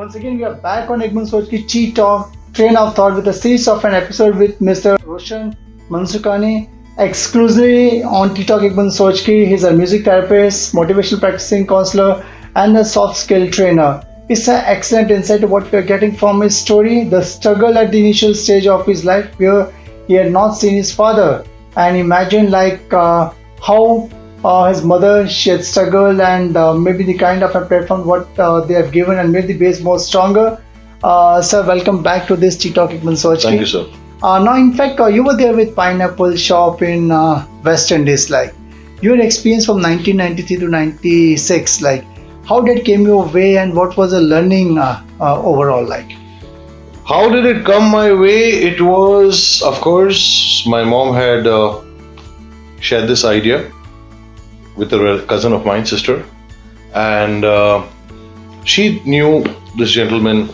Once again, we are back on Boond Soch ki Chi Talk, train of thought with a series of an episode with Mr. Roshan Mansukhani, exclusively on ttalk Boond Soch ki. He's a music therapist, motivational practicing counselor, and a soft skill trainer. It's an excellent insight of what we are getting from his story, the struggle at the initial stage of his life where he had not seen his father, and imagine how his mother, she had struggled, and maybe the kind of a platform what they have given and made the base more stronger. Sir, welcome back to this ttalk Boond Soch. Thank you, sir. Now, in fact, you were there with Pineapple Shop in West Indies. Your experience from 1993 to 96, how did it came your way, and what was the learning overall like? How did it come my way? It was, of course, my mom had shared this idea with a cousin of mine, sister, and she knew this gentleman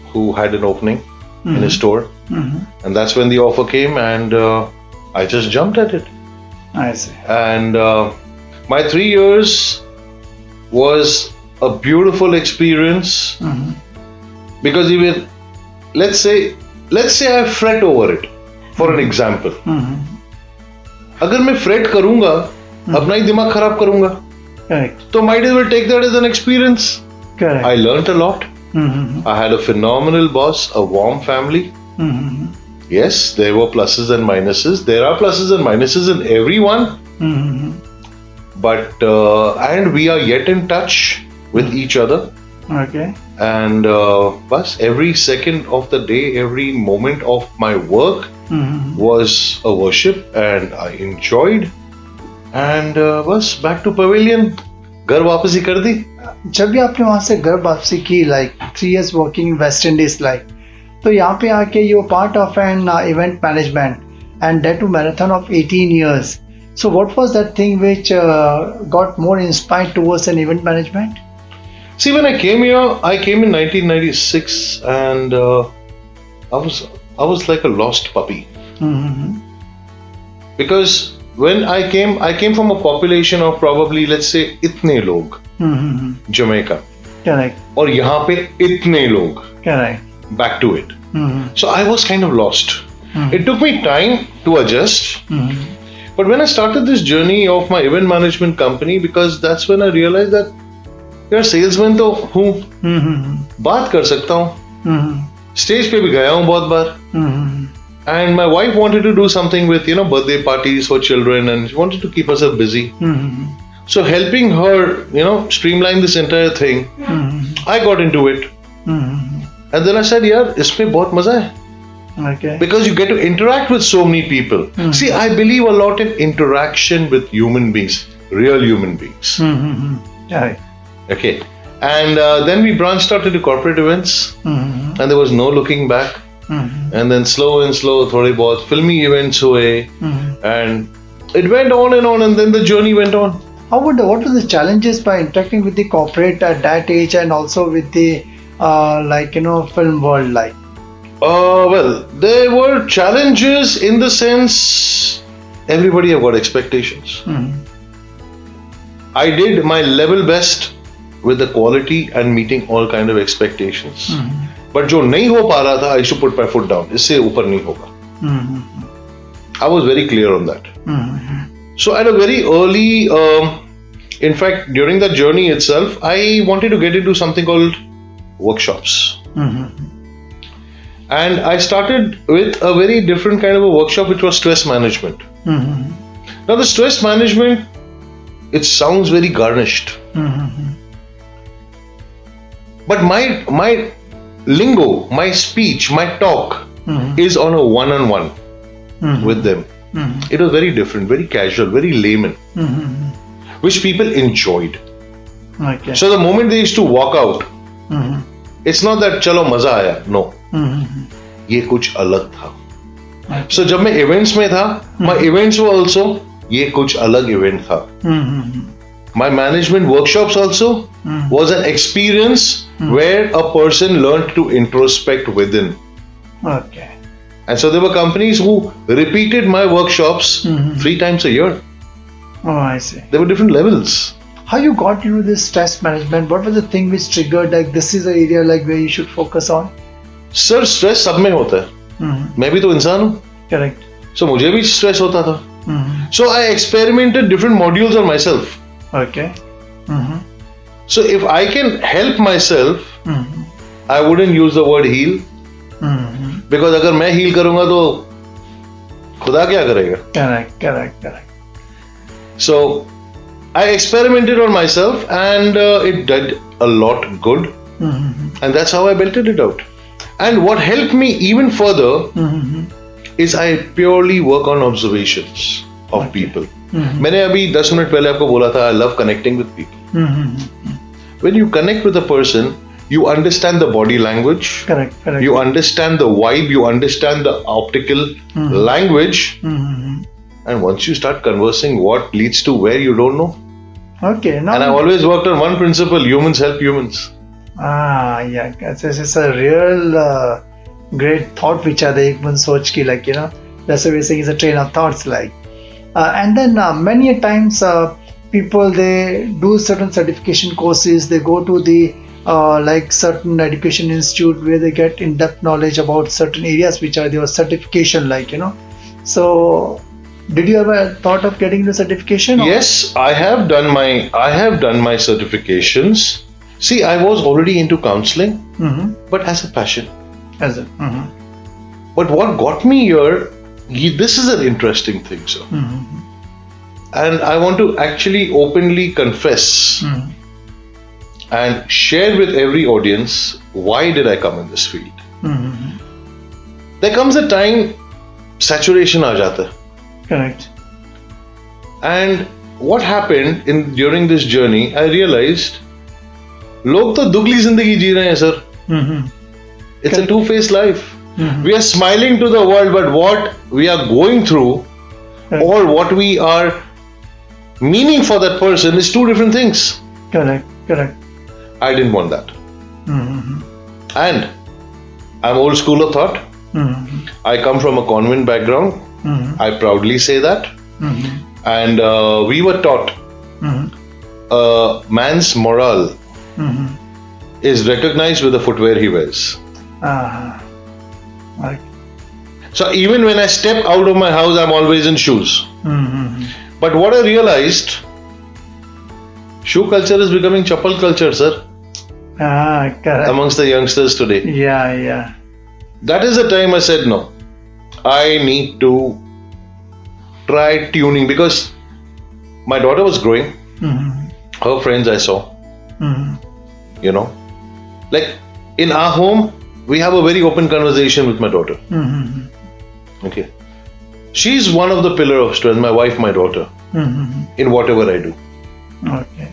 who had an opening in his store, and that's when the offer came, and I just jumped at it. I see. And my 3 years was a beautiful experience because even let's say I fret over it. For an example, अगर मैं fret करूँगा, अपना ही दिमाग खराब करूँगा, Correct. तो might as well take that as an experience. Correct. I learnt a lot. I had a phenomenal boss, a warm family. Yes, there were pluses and minuses. There are pluses and minuses in everyone. But and we are yet in touch with each other. Okay. And bus, every second of the day, every moment of my work was a worship, and I enjoyed. And bus, back to pavilion. घर वापसी कर दी. जब भी आपने वहाँ से घर वापसी की, 3 years working in West Indies, तो यहाँ पे आके you were part of an event management, and that too marathon of 18 years. So what was that thing which got more inspired towards an event management? See, when I came here, I came in 1996, and I was like a lost puppy. Because when I came from a population of probably, let's say, इतने लोग, Jamaica. Correct. और यहाँ पे इतने लोग. Correct. Back to it. So I was kind of lost. It took me time to adjust. But when I started this journey of my event management company, because that's when I realized that यार salesman तो हूँ, बात कर सकता हूँ, stage पे भी गया हूँ बहुत बार, and my wife wanted to do something with birthday parties for children, and she wanted to keep herself busy. So helping her streamline this entire thing, I got into it, and then I said, यार इसमें बहुत मजा है. Okay. Because you get to interact with so many people. See, I believe a lot in interaction with human beings, real human beings. Right. Okay. And then we branched out into corporate events, and there was no looking back. And then slow and slow, थोड़े बहुत filmy events हुए, and it went on, and then the journey went on. What were the challenges by interacting with the corporate at that age, and also with the film world Well, there were challenges in the sense everybody have got expectations. I did my level best with the quality and meeting all kind of expectations. But जो नहीं हो पा रहा था, I should put my foot down. इससे ऊपर नहीं होगा. I was very clear on that. So at a very early, in fact, during that journey itself, I wanted to get into something called workshops. And I started with a very different kind of a workshop, which was stress management. Now, the stress management, it sounds very garnished. But my lingo, my speech, my talk is on a one-on-one with them. It was very different, very casual, very layman, which people enjoyed. Okay. So the moment they used to walk out, it's not that चलो मजा आया, no. ये कुछ अलग था. So जब मैं events में था, my events were also ये कुछ अलग event था. My management workshops also was an experience where a person learned to introspect within. Okay. And so there were companies who repeated my workshops 3 times a year. Oh, I see. There were different levels. how you got into this stress management? What was the thing which triggered like this is the area like where you should focus on? Sir stress सब में होता है. मैं भी तो इंसान हूँ. Correct. So मुझे भी स्ट्रेस होता था. So I experimented different modules on myself. Okay. So if I can help myself, I wouldn't use the word heal. Because अगर मैं heal करूँगा तो खुदा क्या करेगा? Correct. So I experimented on myself and it did a lot good. And that's how I built it out. And what helped me even further is I purely work on observations of people. मैंने अभी 10 minute पहले आपको बोला था I love connecting with people. When you connect with a person, you understand the body language. Correct. You understand the vibe. You understand the optical language. And once you start conversing, what leads to where you don't know. Okay. Now, And I've always worked on one principle: humans help humans. Yeah. This is a real great thought which are the Boond Soch ki, like, that's what we're saying is a train of thoughts, like. And then many a times people, they do certain certification courses, they go to the like certain education institute where they get in-depth knowledge about certain areas which are their certification, like, So did you ever thought of getting the certification? Yes, I have done my certifications. See, I was already into counseling, but as a passion. But what got me here, this is an interesting thing, sir. And I want to actually openly confess and share with every audience why did I come in this field. There comes a time saturation aa jata hai. Correct. And what happened during this journey, I realized लोग तो दुगली जिंदगी जी रहे हैं sir. It's a two-faced life. We are smiling to the world, but what we are going through or what we are meaning for that person is two different things. Correct. I didn't want that. And I'm old school of thought. I come from a convent background. I proudly say that. And we were taught man's morale is recognized with the footwear he wears. Right. So even when I step out of my house, I'm always in shoes. But what I realized, shoe culture is becoming chappal culture, sir. Correct. Amongst the youngsters today. Yeah. That is the time I said no. I need to try tuning because my daughter was growing. Her friends I saw. Like in our home, we have a very open conversation with my daughter. Okay. She's one of the pillar of strength, my wife, my daughter, in whatever I do. Okay.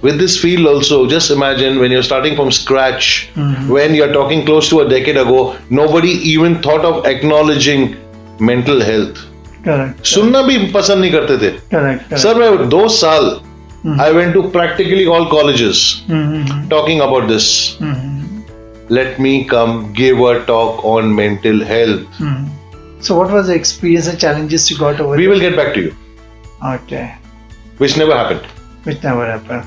With this field also, just imagine when you're starting from scratch, when you're talking close to a decade ago, nobody even thought of acknowledging mental health. Correct. सुनना भी पसंद नहीं करते थे. Correct. Sir, मैं 2 साल I went to practically all colleges talking about this. Let me come give a talk on mental health. So what was the experience and challenges you got over We will get back to you. Okay. Which never happened. Which never happened.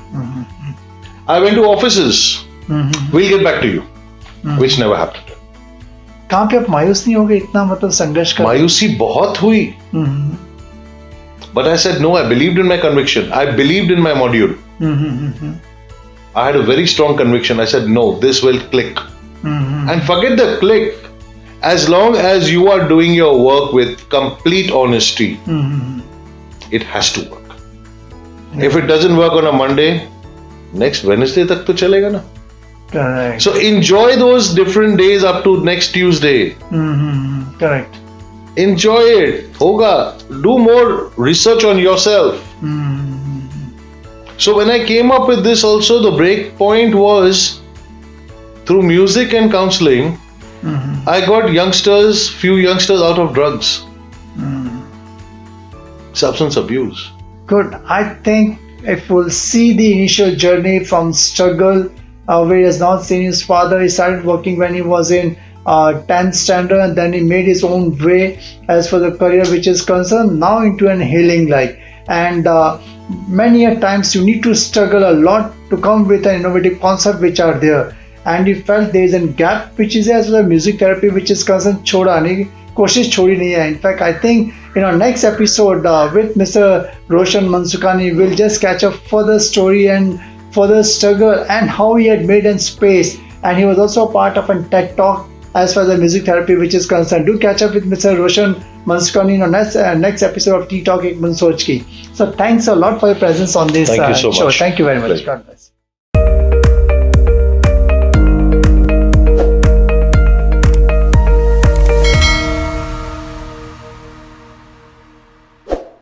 I went to offices. We'll get back to you. Which never happened. कहाँ पे आप मायूस नहीं हो गए इतना मतलब संघर्ष कर? मायूसी बहुत हुई. But I said no, I believed in my conviction. I believed in my module. I had a very strong conviction. I said no, this will click. And forget the click. As long as you are doing your work with complete honesty, it has to work. If it doesn't work on a Monday, next Wednesday tak to chalega na. Correct. So enjoy those different days up to next Tuesday. Correct. Enjoy it. Hoga. Do more research on yourself. So when I came up with this also, the break point was through music and counseling. I got few youngsters out of drugs. Substance abuse. Good. I think if we'll see the initial journey from struggle, where he has not seen his father, he started working when he was in 10th standard, and then he made his own way as for the career which is concerned, now into an healing, like and many a times you need to struggle a lot to come with an innovative concept which are there, and you felt there is a gap which is as well as music therapy which is concerned छोड़ा नहीं कोशिश छोड़ी नहीं है. In fact, I think in our next episode with Mr. Roshan Mansukhani, we'll just catch up further story and further struggle and how he had made a space, and he was also a part of a TED Talk as far as the music therapy which is concerned. Do catch up with Mr. Roshan Mansukhani in our next episode of Tea Talk Ek Boond Soch Ki. So thanks a lot for your presence on this Thank you so show. much. Thank you very much. Pleasure. God bless.